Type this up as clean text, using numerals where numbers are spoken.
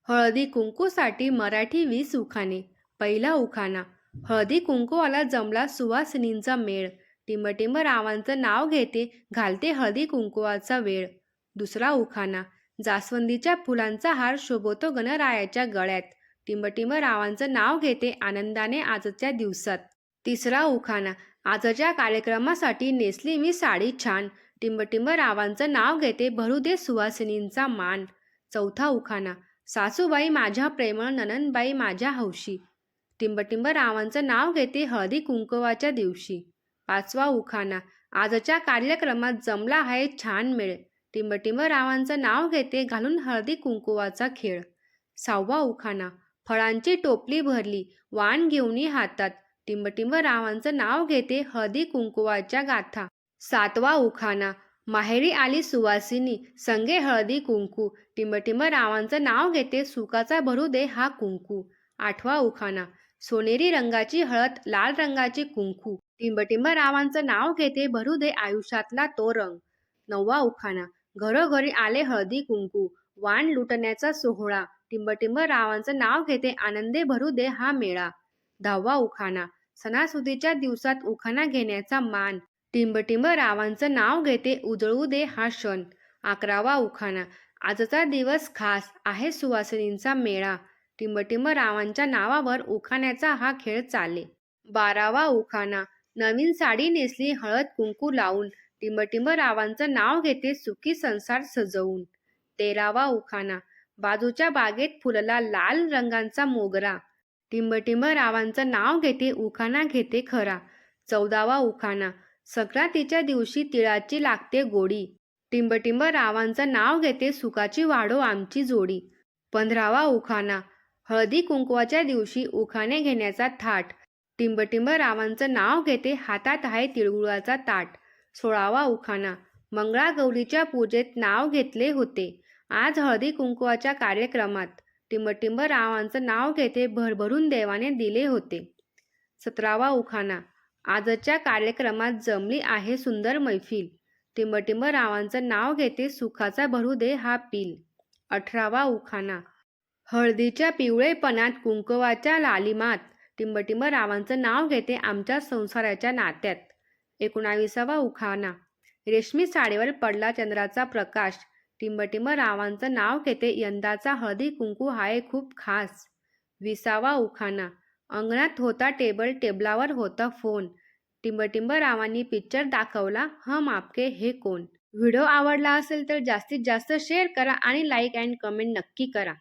हळदी कुंकूसाठी मराठी 20 उखाणे. पहिला उखाणा. हळदी कुंकूवाला जमला सुवासिनींचा मेळ. टिंबटिंब रावांचं नाव घेते, घालते हळदी कुंकूवाचा वेळ. दुसरा उखाणा. जास्वंदीच्या फुलांचा हार शोभतो गणरायाच्या गळ्यात. टिंबटिंब रावांचं नाव घेते आनंदाने आजच्या दिवसात. तिसरा उखाणा. आजच्या कार्यक्रमासाठी नेसली मी साडी छान. टिंबटिंब रावांचं नाव घेते, भरू दे सुवासिनींचा मान. चौथा उखाणा. सासूबाई माझ्या प्रेमळ, नणंदबाई माझ्या हौशी. टिंबटिंब रावांचं नाव घेते हळदी कुंकवाच्या दिवशी. पाचवा उखाणा. आजच्या कार्यक्रमात जमला आहे छान मेळ. टिंबटिंब रावांचं नाव घेते, घालून हळदी कुंकवाचा खेळ. सहावा उखाणा. फळांची टोपली भरली, वाण घेऊनी हातात. टिंबटिंब रावांचं नाव घेते, हळदी कुंकवाच्या गाथा. सातवा उखाणा. माहेरी आली सुवासिनी, संगे हळदी कुंकू. टिंबटिंब रावांचं नाव घेते, सुखाचा भरू दे हा कुंकू. आठवा उखाणा. सोनेरी रंगाची हळद, लाल रंगाची कुंकू. टिंबटिंब रावांचं नाव घेते, भरू दे आयुष्यातला तो रंग. नववा उखाणा. घरोघरी आले हळदी कुंकू, वाण लुटण्याचा सोहळा. टिंबटिंब रावांचं नाव घेते, आनंदे भरू दे हा मेळा. दहावा उखाणा. सणासुदीच्या दिवसात उखाणा घेण्याचा मान. टिंबटिंब रावांचं नाव घेते, उजळू दे हा क्षण. अकरावा उखाणा. आजचा दिवस खास आहे सुवासिनींचा मेळा. टिंबटिंब रावांच्या नावावर उखाण्याचा हा खेळ चाले. बारावा उखाणा. नवीन साडी नेसली हळद कुंकू लावून. टिंबटिंब रावांचं नाव घेते, सुखी संसार सजवून. तेरावा उखाणा. बाजूच्या बागेत फुलला लाल रंगांचा मोगरा. टिंबटिंब रावांचं नाव घेते, उखाणा घेते खरा. चौदावा उखाणा. संक्रांतीच्या दिवशी तिळाची लागते गोडी. टिंबटिंब रावांचं नाव घेते, सुखाची वाढो आमची जोडी. 15वा उखाणा. हळदी कुंकवाच्या दिवशी उखाणे घेण्याचा थाट. टिंबटिंब रावांचं नाव घेते, हातात आहे तिळगुळाचा ताट. 16वा उखाणा. मंगळागौरीच्या पूजेत नाव घेतले होते, आज हळदी कुंकवाच्या कार्यक्रमात. टिंबटिंब रावांचं नाव घेते, भरभरून देवाने दिले होते. 17वा उखाणा. आजच्या कार्यक्रमात जमली आहे सुंदर मैफिल. टिंबटिंब रावांचं नाव घेते, सुखाचा भरू दे हा पील. 18वा उखाणा. हळदीच्या पिवळेपणात कुंकवाच्या लालिमात. टिंबटिंब रावांचं नाव घेते, आमच्या संसाराच्या नात्यात. 19वा उखाणा. रेशमी साडीवर पडला चंद्राचा प्रकाश. टिंबटिंब रावांचं नाव घेते, यंदाचा हळदी कुंकू हाय खूप खास. 20वा उखाणा. अंगणात होता टेबल, टेबलावर होता फोन. टिंबटिंब रावांनी पिक्चर दाखवला, हम आपके हे कोण. व्हिडिओ आवडला असेल तर जास्तीत जास्त शेअर करा आणि लाईक अँड कमेंट नक्की करा.